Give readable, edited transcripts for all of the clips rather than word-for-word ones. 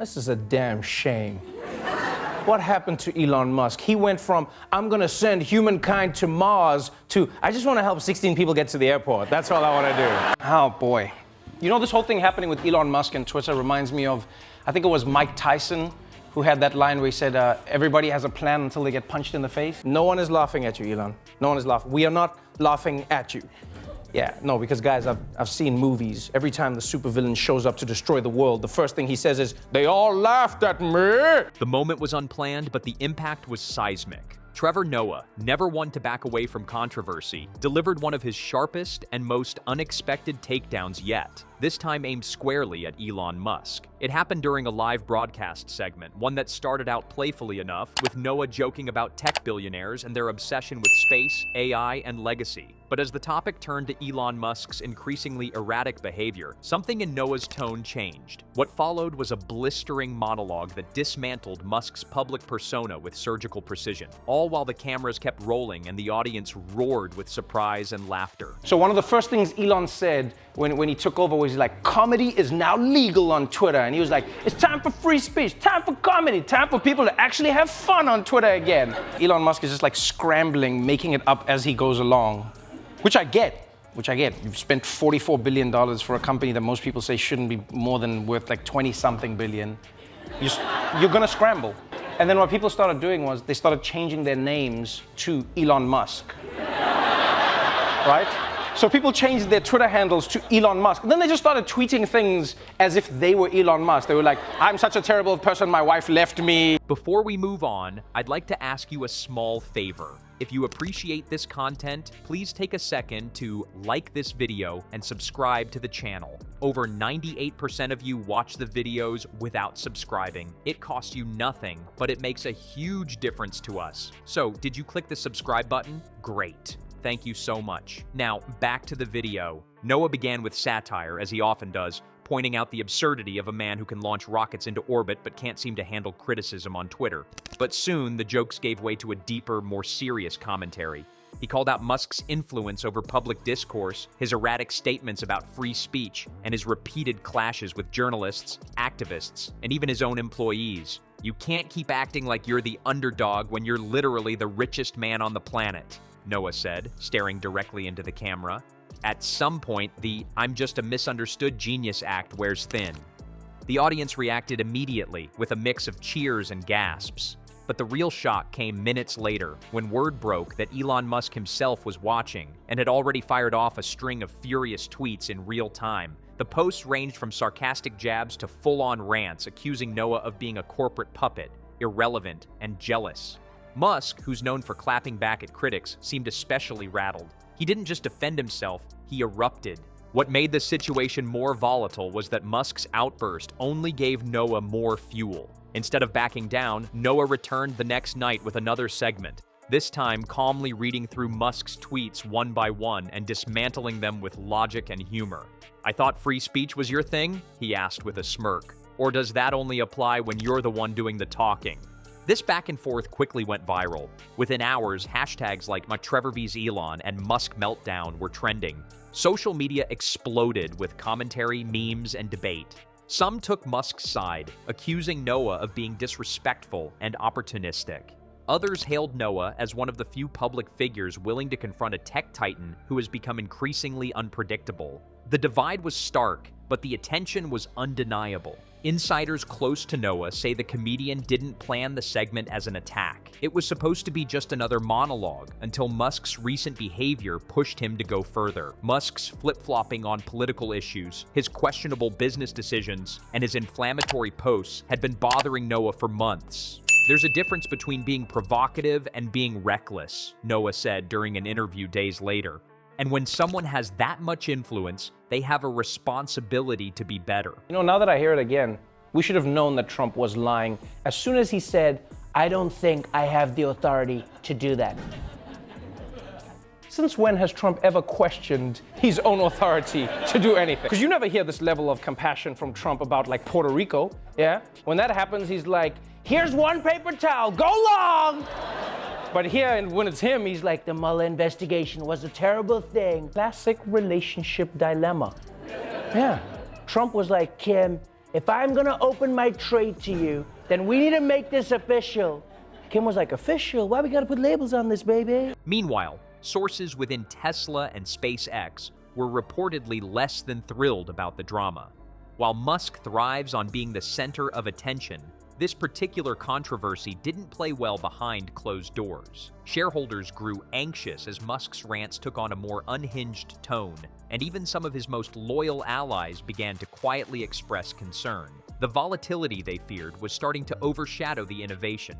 This is a damn shame. What happened to Elon Musk? He went from, I'm gonna send humankind to Mars, to, I just wanna help 16 people get to the airport. That's all I wanna do. Oh boy. You know, this whole thing happening with Elon Musk and Twitter reminds me of, I think it was Mike Tyson who had that line where he said, everybody has a plan until they get punched in the face. No one is laughing at you, Elon. No one is laughing. We are not laughing at you. Yeah, no, because guys, I've seen movies. Every time the supervillain shows up to destroy the world, the first thing he says is, they all laughed at me. The moment was unplanned, but the impact was seismic. Trevor Noah, never one to back away from controversy, delivered one of his sharpest and most unexpected takedowns yet, this time aimed squarely at Elon Musk. It happened during a live broadcast segment, one that started out playfully enough, with Noah joking about tech billionaires and their obsession with space, AI, and legacy. But as the topic turned to Elon Musk's increasingly erratic behavior, something in Noah's tone changed. What followed was a blistering monologue that dismantled Musk's public persona with surgical precision, all while the cameras kept rolling and the audience roared with surprise and laughter. So one of the first things Elon said when he took over was like, comedy is now legal on Twitter. And he was like, it's time for free speech, time for comedy, time for people to actually have fun on Twitter again. Elon Musk is just like scrambling, making it up as he goes along. Which I get. You've spent $44 billion for a company that most people say shouldn't be more than worth like 20-something billion. You're gonna scramble. And then what people started doing was they started changing their names to Elon Musk. Right? So people changed their Twitter handles to Elon Musk. And then they just started tweeting things as if they were Elon Musk. They were like, I'm such a terrible person, my wife left me. Before we move on, I'd like to ask you a small favor. If you appreciate this content, please take a second to like this video and subscribe to the channel. Over 98% of you watch the videos without subscribing. It costs you nothing, but it makes a huge difference to us. So, did you click the subscribe button? Great. Thank you so much. Now, back to the video. Noah began with satire, as he often does, pointing out the absurdity of a man who can launch rockets into orbit but can't seem to handle criticism on Twitter. But soon, the jokes gave way to a deeper, more serious commentary. He called out Musk's influence over public discourse, his erratic statements about free speech, and his repeated clashes with journalists, activists, and even his own employees. You can't keep acting like you're the underdog when you're literally the richest man on the planet, Noah said, staring directly into the camera. At some point, the I'm just a misunderstood genius act wears thin. The audience reacted immediately with a mix of cheers and gasps. But the real shock came minutes later, when word broke that Elon Musk himself was watching and had already fired off a string of furious tweets in real time. The posts ranged from sarcastic jabs to full-on rants accusing Noah of being a corporate puppet, irrelevant, and jealous. Musk, who's known for clapping back at critics, seemed especially rattled. He didn't just defend himself, he erupted. What made the situation more volatile was that Musk's outburst only gave Noah more fuel. Instead of backing down, Noah returned the next night with another segment, this time calmly reading through Musk's tweets one by one and dismantling them with logic and humor. I thought free speech was your thing? He asked with a smirk. Or does that only apply when you're the one doing the talking? This back and forth quickly went viral. Within hours, hashtags like Trevor vs. Elon and Musk meltdown were trending. Social media exploded with commentary, memes, and debate. Some took Musk's side, accusing Noah of being disrespectful and opportunistic. Others hailed Noah as one of the few public figures willing to confront a tech titan who has become increasingly unpredictable. The divide was stark, but the attention was undeniable. Insiders close to Noah say the comedian didn't plan the segment as an attack. It was supposed to be just another monologue until Musk's recent behavior pushed him to go further. Musk's flip-flopping on political issues, his questionable business decisions, and his inflammatory posts had been bothering Noah for months. There's a difference between being provocative and being reckless, Noah said during an interview days later. And when someone has that much influence, they have a responsibility to be better. You know, now that I hear it again, we should have known that Trump was lying as soon as he said, I don't think I have the authority to do that. Since when has Trump ever questioned his own authority to do anything? Because you never hear this level of compassion from Trump about like Puerto Rico, yeah? When that happens, he's like, here's one paper towel, go long! But here, and when it's him, he's like, the Mueller investigation was a terrible thing. Classic relationship dilemma. Yeah. Trump was like, Kim, if I'm gonna open my trade to you, then we need to make this official. Kim was like, official? Why we gotta put labels on this, baby? Meanwhile, sources within Tesla and SpaceX were reportedly less than thrilled about the drama. While Musk thrives on being the center of attention, this particular controversy didn't play well behind closed doors. Shareholders grew anxious as Musk's rants took on a more unhinged tone, and even some of his most loyal allies began to quietly express concern. The volatility they feared was starting to overshadow the innovation.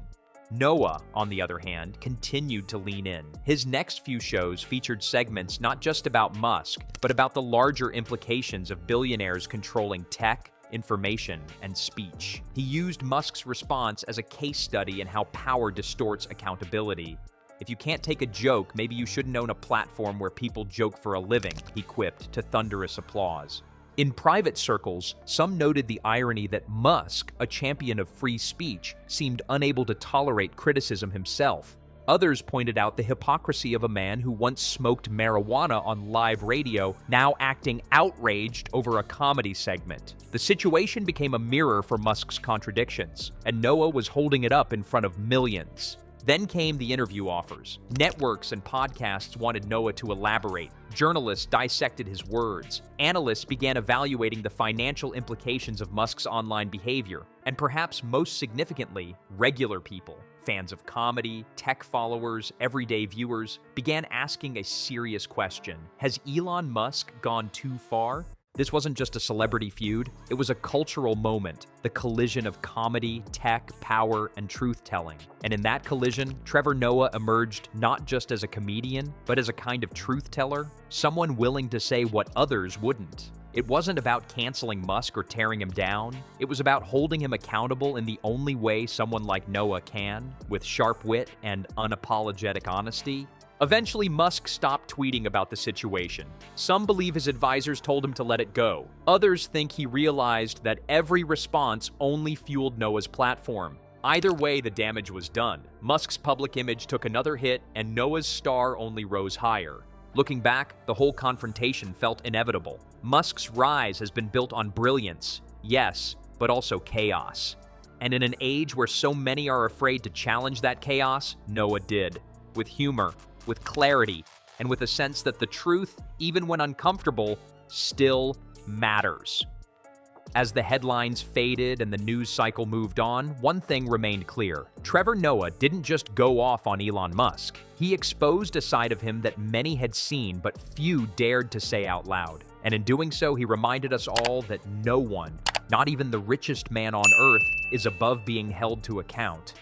Noah, on the other hand, continued to lean in. His next few shows featured segments not just about Musk, but about the larger implications of billionaires controlling tech, information, and speech. He used Musk's response as a case study in how power distorts accountability. If you can't take a joke, maybe you shouldn't own a platform where people joke for a living, he quipped to thunderous applause. In private circles, some noted the irony that Musk, a champion of free speech, seemed unable to tolerate criticism himself. Others pointed out the hypocrisy of a man who once smoked marijuana on live radio, now acting outraged over a comedy segment. The situation became a mirror for Musk's contradictions, and Noah was holding it up in front of millions. Then came the interview offers. Networks and podcasts wanted Noah to elaborate. Journalists dissected his words. Analysts began evaluating the financial implications of Musk's online behavior. And perhaps most significantly, regular people, fans of comedy, tech followers, everyday viewers, began asking a serious question. Has Elon Musk gone too far? This wasn't just a celebrity feud, it was a cultural moment, the collision of comedy, tech, power, and truth-telling. And in that collision, Trevor Noah emerged not just as a comedian, but as a kind of truth-teller, someone willing to say what others wouldn't. It wasn't about canceling Musk or tearing him down, it was about holding him accountable in the only way someone like Noah can, with sharp wit and unapologetic honesty. Eventually, Musk stopped tweeting about the situation. Some believe his advisors told him to let it go. Others think he realized that every response only fueled Noah's platform. Either way, the damage was done. Musk's public image took another hit, and Noah's star only rose higher. Looking back, the whole confrontation felt inevitable. Musk's rise has been built on brilliance, yes, but also chaos. And in an age where so many are afraid to challenge that chaos, Noah did. With humor, with clarity, and with a sense that the truth, even when uncomfortable, still matters. As the headlines faded and the news cycle moved on, one thing remained clear. Trevor Noah didn't just go off on Elon Musk. He exposed a side of him that many had seen but few dared to say out loud. And in doing so, he reminded us all that no one, not even the richest man on earth, is above being held to account.